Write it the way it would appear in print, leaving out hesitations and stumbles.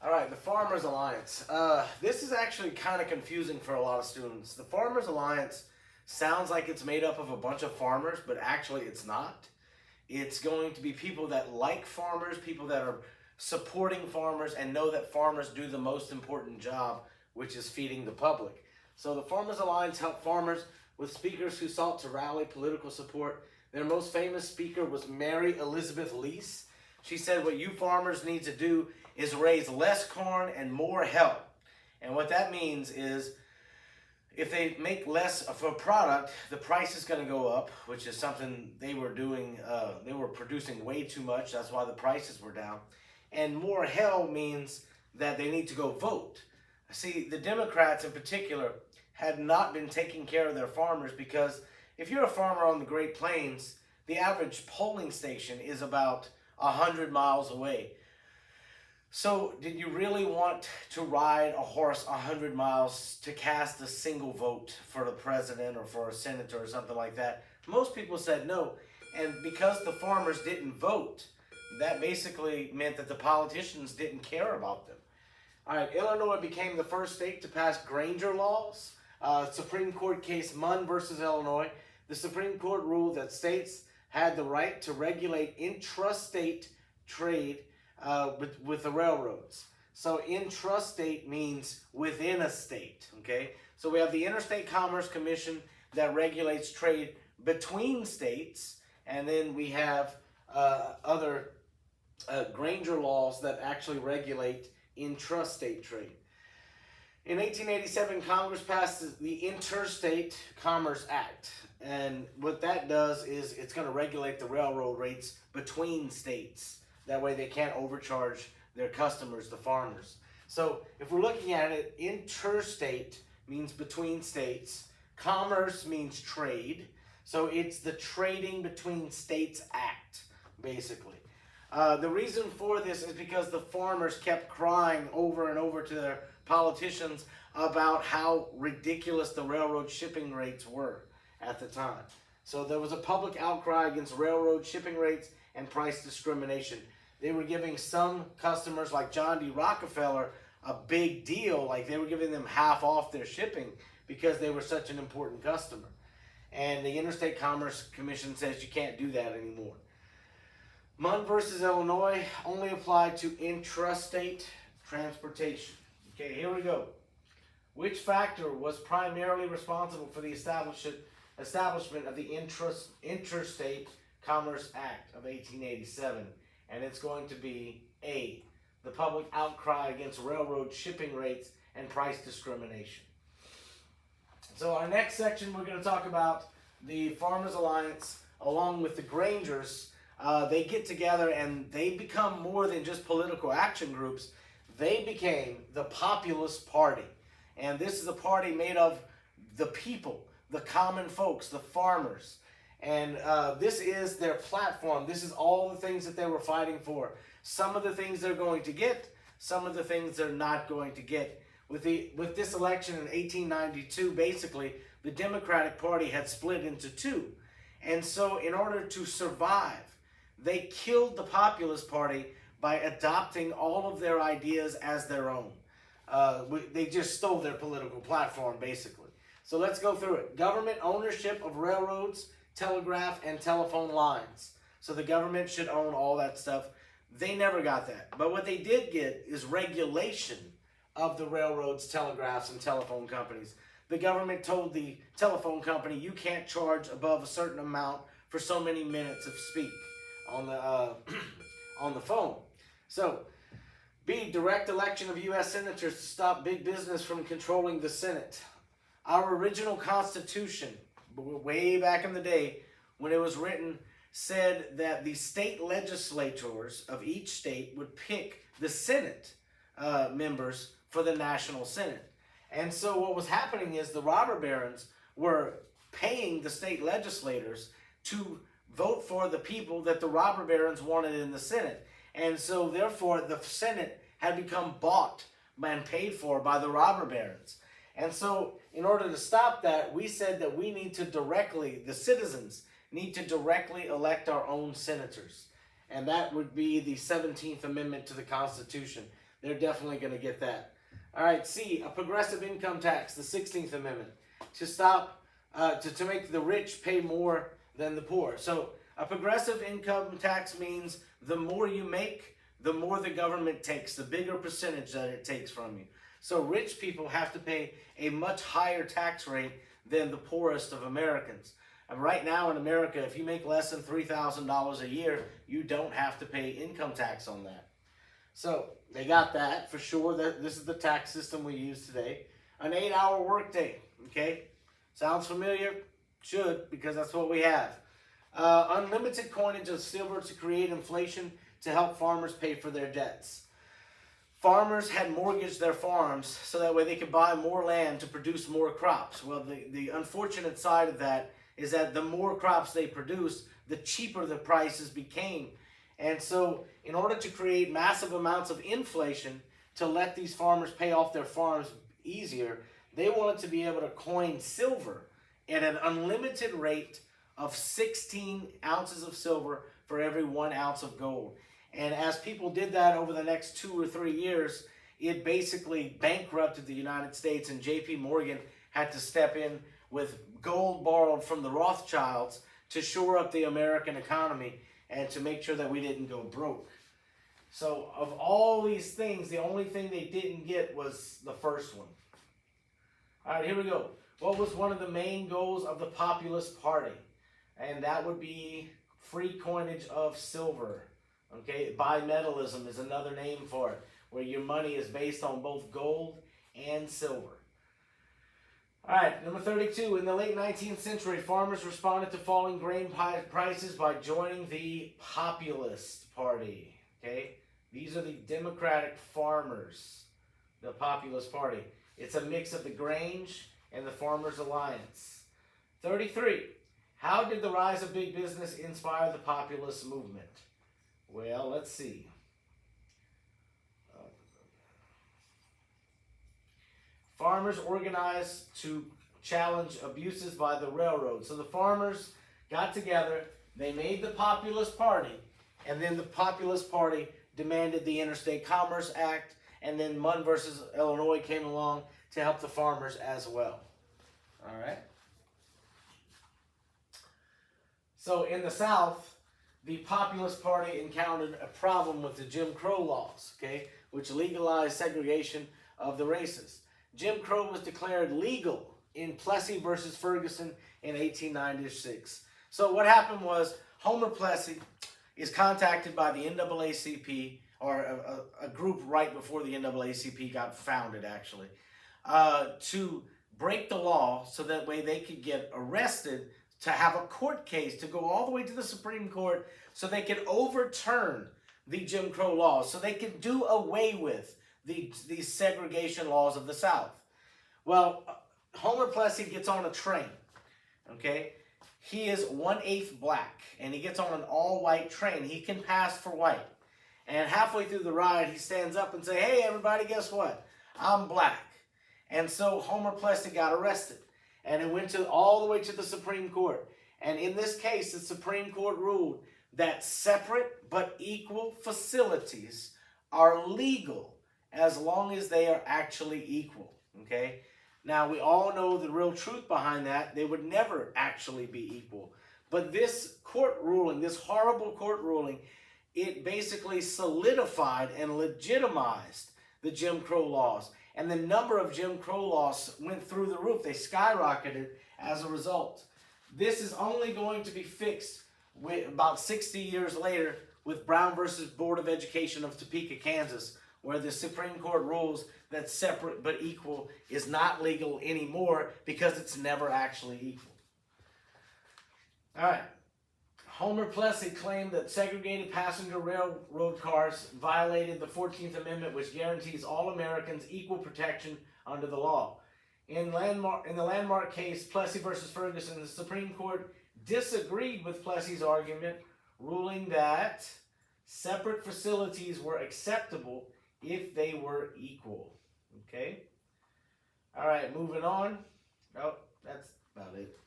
All right, the Farmers Alliance. This is actually kind of confusing for a lot of students. The Farmers Alliance sounds like it's made up of a bunch of farmers, but actually it's not. It's going to be people that like farmers, people that are supporting farmers and know that farmers do the most important job, which is feeding the public. So the Farmers Alliance helped farmers with speakers who sought to rally political support. Their most famous speaker was Mary Elizabeth Lease. She said, what you farmers need to do is raise less corn and more help. And what that means is if they make less of a product, the price is going to go up, which is something they were doing. They were producing way too much. That's why the prices were down. And more help means that they need to go vote. See, the Democrats in particular had not been taking care of their farmers because if you're a farmer on the Great Plains, the average polling station is about 100 miles away. So did you really want to ride a horse 100 miles to cast a single vote for the president or for a senator or something like that? Most people said no. And because the farmers didn't vote, that basically meant that the politicians didn't care about them. All right, Illinois became the first state to pass Granger laws. Supreme Court case Munn versus Illinois. The Supreme Court ruled that states had the right to regulate intrastate trade with the railroads. So intrastate means within a state, okay? So we have the Interstate Commerce Commission that regulates trade between states, and then we have other Granger laws that actually regulate intrastate trade. In 1887, Congress passed the Interstate Commerce Act. And what that does is it's going to regulate the railroad rates between states. That way they can't overcharge their customers, the farmers. So if we're looking at it, interstate means between states. Commerce means trade. So it's the Trading Between States Act, basically. The reason for this is because the farmers kept crying over and over to their politicians about how ridiculous the railroad shipping rates were at the time. So there was a public outcry against railroad shipping rates and price discrimination. They were giving some customers like John D. Rockefeller a big deal, like they were giving them half off their shipping because they were such an important customer. And the Interstate Commerce Commission says you can't do that anymore. Munn versus Illinois only applied to intrastate transportation. Okay, here we go. Which factor was primarily responsible for the establishment of the Interstate Commerce Act of 1887? And it's going to be A, the public outcry against railroad shipping rates and price discrimination. So our next section, we're going to talk about the Farmers Alliance along with the Grangers. They get together and they become more than just political action groups. They became the Populist Party. And this is a party made of the people, the common folks, the farmers. And this is their platform. This is all the things that they were fighting for. Some of the things they're going to get, some of the things they're not going to get. With this election in 1892, basically, the Democratic Party had split into two. And so in order to survive, they killed the Populist Party by adopting all of their ideas as their own. They just stole their political platform, basically. So let's go through it. Government ownership of railroads, telegraph, and telephone lines. So the government should own all that stuff. They never got that. But what they did get is regulation of the railroads, telegraphs, and telephone companies. The government told the telephone company, you can't charge above a certain amount for so many minutes of speak on the phone. So, B, direct election of U.S. senators to stop big business from controlling the Senate. Our original Constitution, way back in the day, when it was written, said that the state legislators of each state would pick the Senate members for the National Senate. And so what was happening is the robber barons were paying the state legislators to vote for the people that the robber barons wanted in the Senate. And so therefore the Senate had become bought and paid for by the robber barons. And so in order to stop that, we said that we need to directly, the citizens need to directly elect our own senators. And that would be the 17th Amendment to the Constitution. they're definitely going to get that. All right, C, a progressive income tax, the 16th Amendment, to stop, to make the rich pay more than the poor. So a progressive income tax means the more you make, the more the government takes, the bigger percentage that it takes from you. So rich people have to pay a much higher tax rate than the poorest of Americans. And right now in America, if you make less than $3,000 a year, you don't have to pay income tax on that. So they got that for sure. That this is the tax system we use today. An 8-hour workday. Okay, sounds familiar? Should, because that's what we have. Unlimited coinage of silver to create inflation to help farmers pay for their debts. Farmers had mortgaged their farms so that way they could buy more land to produce more crops. Well, the unfortunate side of that is that the more crops they produced, the cheaper the prices became. And so in order to create massive amounts of inflation to let these farmers pay off their farms easier, they wanted to be able to coin silver at an unlimited rate of 16 ounces of silver for every 1 ounce of gold. And as people did that over the next 2 or 3 years, it basically bankrupted the United States, and J.P. Morgan had to step in with gold borrowed from the Rothschilds to shore up the American economy and to make sure that we didn't go broke. So of all these things, the only thing they didn't get was the first one. All right, here we go. What was one of the main goals of the Populist Party? And that would be free coinage of silver. Okay, bimetallism is another name for it, where your money is based on both gold and silver. All right, number 32. In the late 19th century, farmers responded to falling grain prices by joining the Populist Party. Okay, these are the Democratic farmers, the Populist Party. It's a mix of the Grange and the Farmers Alliance. 33. How did the rise of big business inspire the populist movement? Well, let's see. Farmers organized to challenge abuses by the railroad. So the farmers got together, they made the Populist Party, and then the Populist Party demanded the Interstate Commerce Act, and then Munn versus Illinois came along to help the farmers as well. All right. So in the South, the Populist Party encountered a problem with the Jim Crow laws, okay, which legalized segregation of the races. Jim Crow was declared legal in Plessy versus Ferguson in 1896. So what happened was Homer Plessy is contacted by the NAACP, or a group right before the NAACP got founded, actually, to break the law so that way they could get arrested, to have a court case, to go all the way to the Supreme Court so they could overturn the Jim Crow laws, so they could do away with these segregation laws of the South. Well, Homer Plessy gets on a train, okay? He is 1/8 black, and he gets on an all-white train. He can pass for white. And halfway through the ride, he stands up and says, "Hey, everybody, guess what? I'm black." And so Homer Plessy got arrested. And it went all the way to the Supreme Court. And in this case, the Supreme Court ruled that separate but equal facilities are legal as long as they are actually equal. Okay? Now, we all know the real truth behind that. They would never actually be equal. But this court ruling, this horrible court ruling, it basically solidified and legitimized the Jim Crow laws. And the number of Jim Crow laws went through the roof. They skyrocketed as a result. This is only going to be fixed about 60 years later with Brown versus Board of Education of Topeka, Kansas, where the Supreme Court rules that separate but equal is not legal anymore because it's never actually equal. All right. Homer Plessy claimed that segregated passenger railroad cars violated the 14th Amendment, which guarantees all Americans equal protection under the law. In the landmark case, Plessy versus Ferguson, the Supreme Court disagreed with Plessy's argument, ruling that separate facilities were acceptable if they were equal. Okay? All right, moving on. Oh, that's about it.